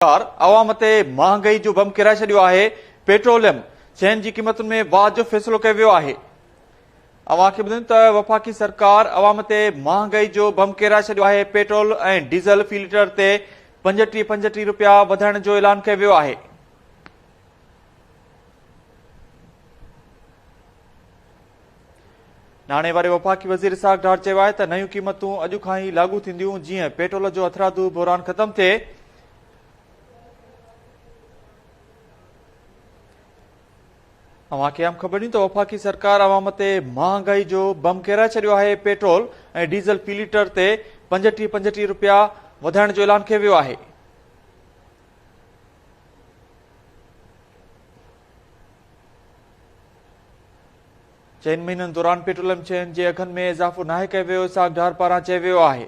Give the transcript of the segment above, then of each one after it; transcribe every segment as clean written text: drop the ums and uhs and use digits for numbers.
अवाम ते महांगाई जो बम किराए छॾियो आहे। पेट्रोलियम शयुनि जी क़ीमतुनि में वाध जो फ़ैसिलो कयो वियो आहे। अवां खे ॿुधायूं त वफ़ाक़ी सरकार अवाम ते महांगाई जो बम किराए छॾियो आहे। पेट्रोल ऐं डीज़ल फ़ी लीटर ते 35 रुपया वधाइण जो ऐलान कयो वियो आहे। नाणे वारे वफ़ाक़ी वज़ीर इसहाक़ डार चयो आहे त नयूं क़ीमतूं अॼु खां ई लागू थींदियूं। जीअं पेट्रोल जो हथरादू बहिरान ख़तम थिए, अवां खे आम ख़बर त वफ़ाक़ी सरकार अवाम ते महांगाई जो बम किराए छॾियो आहे। पेट्रोल ऐं डीज़ल फ़ी लीटर ते 35 रुपया वधाइण जो ऐलान कयो वियो आहे। चइनि महीननि दौरान पेट्रोलियम शयुनि जे अघनि में इज़ाफ़ो नाहे कयो वियो। इसहाक़ डार पारां चयो वियो आहे।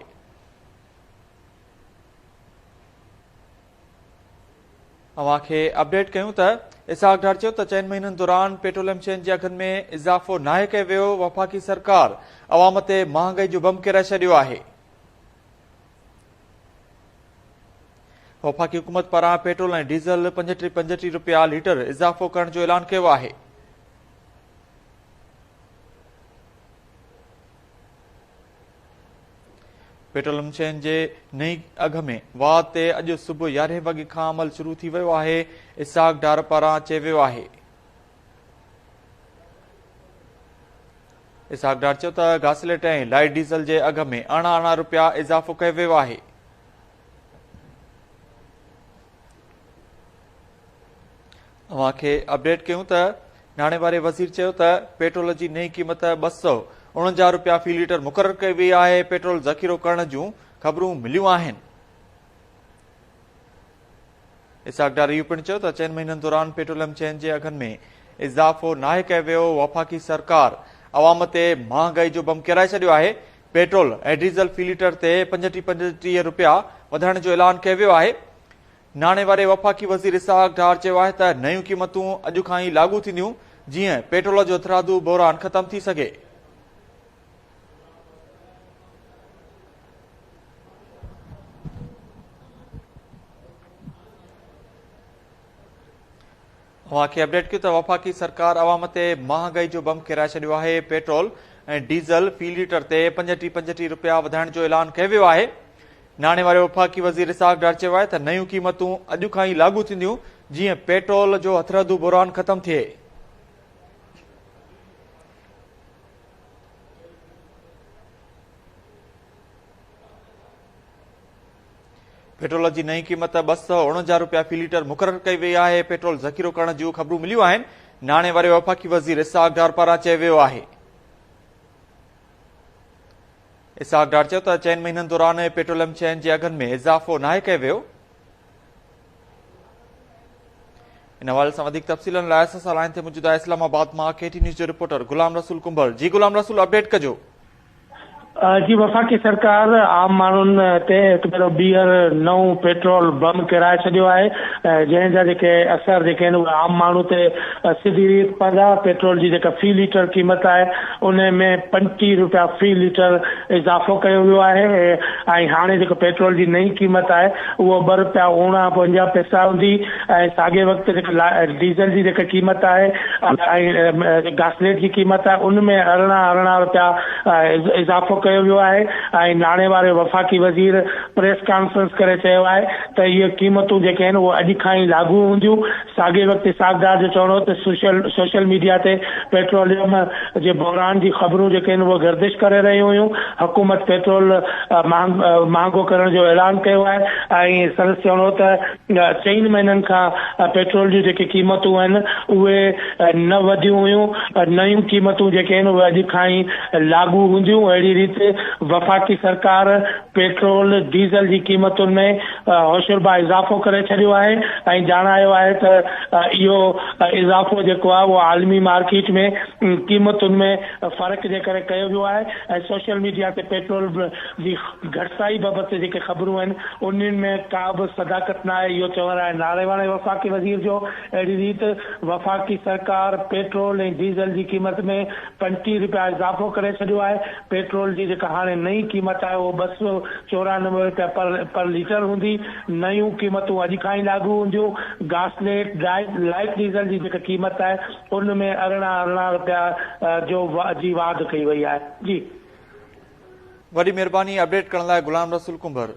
अवां खे अपडेट कयूं त इसहाक़ डार चयो त 4 महीननि दौरान पेट्रोलियम शयुनि जे अघनि में इज़ाफ़ो नाहे कयो वियो। वफ़ाक़ी सरकार अवाम ते महांगाई जो बम किराए छॾियो आहे। वफ़ाक़ी हुकूमत पारां पेट्रोल ऐं डीज़ल 35 रुपया लीटर इज़ाफ़ो करण जो ऐलान कयो आहे। पेट्रोलियम शयुनि जे नई अघ में वाध ते अॼु सुबुह 11 वॻे खां अमल शुरू थी वियो आहे। इसहाक़ डार पारां चयो वियो आहे। इसहाक़ डार चयो त घासलेट ऐं लाइट डीज़ल जे अघ में 18 रुपया इज़ाफ़ो कयो वियो आहे। अवां खे अपडेट कयूं त नाणे वारे वज़ीर चयो त पेट्रोल जी नई क़ीमत 249 रुपया फ़ी लीटर मुक़रर कई वई आहे। पेट्रोल ज़ख़ीरो करण जूं ख़बरूं मिलियूं आहिनि। इसहाक़ डार इहो पिणु चयो त 4 महीननि दौरान पेट्रोलियम शयुनि जे अघनि में इज़ाफ़ो नाहे कयो वियो। वफ़ाक़ी सरकार अवाम ते महांगाई जो बम किराए छॾियो आहे। पेट्रोल ऐं डीज़ल फ़ी लीटर ते 35 रुपया वधाइण जो ऐलान कयो वियो आहे। नाणे वारे वफ़ाक़ी वज़ीर इसहाक़ डार चयो आहे त नयूं क़ीमतूं अॼु खां ई लागू थींदियूं। जीअं पेट्रोल जो हथरादू बहिरान ख़तम थी सघे। अवां खे अपडेट कयो त वफ़ाक़ी सरकार अवाम ते महांगाई जो बम किराए छॾियो आहे। पेट्रोल ऐं डीज़ल फ़ी लीटर ते 35 रुपया वधाइण जो ऐलान कयो वियो आहे। नाणे वारे वफ़ाक़ी वज़ीर इसहाक़ डार चयो आहे त नयूं क़ीमतूं अॼु खां ई लागू थींदियूं। जीअं पेट्रोल जो हथरादू बहिरान ख़तम थिए। पेट्रोल जी नई क़ीमत 249 रुपया फ़ी लीटर मुक़रर कई वई आहे। पेट्रोल ज़ख़ीरो करण जूं ख़बरूं मिलियूं आहिनि। नाणे वारे वफ़ाक़ी वज़ीर इसहाक़ डार पारां चयो वियो आहे। इसहाक़ डार चयो त 4 महीननि दौरान पेट्रोलियम शयुनि जे अघनि में इज़ाफ़ो नाहे कयो वियो। इन हवाले सां वधीक तफ़सीलनि लाइ असां सां लाइन ते मौजूद आहे इस्लामाबाद मां केटी न्यूज़ जो रिपोर्टर गुलाम रसूल कुंभर। जी गुलाम रसूल, अपडेट कजो। जी वफ़ाक़ी सरकार आम माण्हुनि ते हिकु भेरो ॿीहर नओं पेट्रोल बम किराए छॾियो आहे। जंहिंजा जेके असर जेके आहिनि उहे आम माण्हू ते सिधी रीत पवंदा। पेट्रोल जी जेका फ़ी लीटर क़ीमत आहे उन में 35 रुपया फ़ी लीटर इज़ाफ़ो कयो वियो आहे। ऐं हाणे जेको पेट्रोल जी नई क़ीमत आहे उहो 2 रुपया 49 पैसा हूंदी। ऐं साॻे वक़्तु जेका डीज़ल जी जेका क़ीमत आहे ऐं घासलेट जी क़ीमत आहे उन में 18 रुपया इज़ाफ़ो कयो वियो आहे। ऐं नाणे वारे वफ़ाक़ी वज़ीर प्रेस कॉन्फ्रेंस करे चयो आहे त इहे क़ीमतूं जेके आहिनि उहे अॼु खां ई लागू हूंदियूं। साॻे वक़्तु इसहाक़ डार जो चवणो त सोशल मीडिया ते पेट्रोलियम जे बहिरान जी ख़बरूं जेके आहिनि उहे गर्दिश करे रहियूं हुयूं। हुकूमत पेट्रोल महांगो करण जो ऐलान कयो आहे। ऐं संदसि चवणो त 4 महीननि खां पेट्रोल जूं जेके क़ीमतूं आहिनि उहे न वधियूं हुयूं। नयूं क़ीमतूं जेके आहिनि उहे अॼु खां ई लागू हूंदियूं। अहिड़ी रीति वफ़ाक़ी सरकार पेट्रोल डीज़ल जी क़ीमतुनि में होशरुबा इज़ाफ़ो करे छॾियो आहे। ऐं ॼाणायो आहे त इहो इज़ाफ़ो जेको आहे उहो आलमी मार्केट में क़ीमतुनि में फ़र्क़ु जे करे कयो वियो आहे। ऐं सोशल मीडिया ते पेट्रोल जी घटिताई बाबति जेके ख़बरूं आहिनि उन्हनि में का बि सदाकत न आहे, इहो चवणु आहे नाणे वारे वफ़ाक़ी वज़ीर जो। अहिड़ी रीति वफ़ाक़ी सरकार पेट्रोल ऐं डीज़ल जी क़ीमत में 35 रुपया इज़ाफ़ो करे छॾियो आहे। पेट्रोल जी जी जेका हाणे नई क़ीमत आहे उहो 294 रुपया पर लीटर हूंदी। नयूं क़ीमतूं अॼु खां ई लागू हूंदियूं। घासलेट लाइट डीज़ल जी जेका क़ीमत आहे उन में 18 रुपया जी वाध कई वई आहे। जी वॾी महिरबानी अपडेट करण लाइ गुलाम रसूल कुंभर।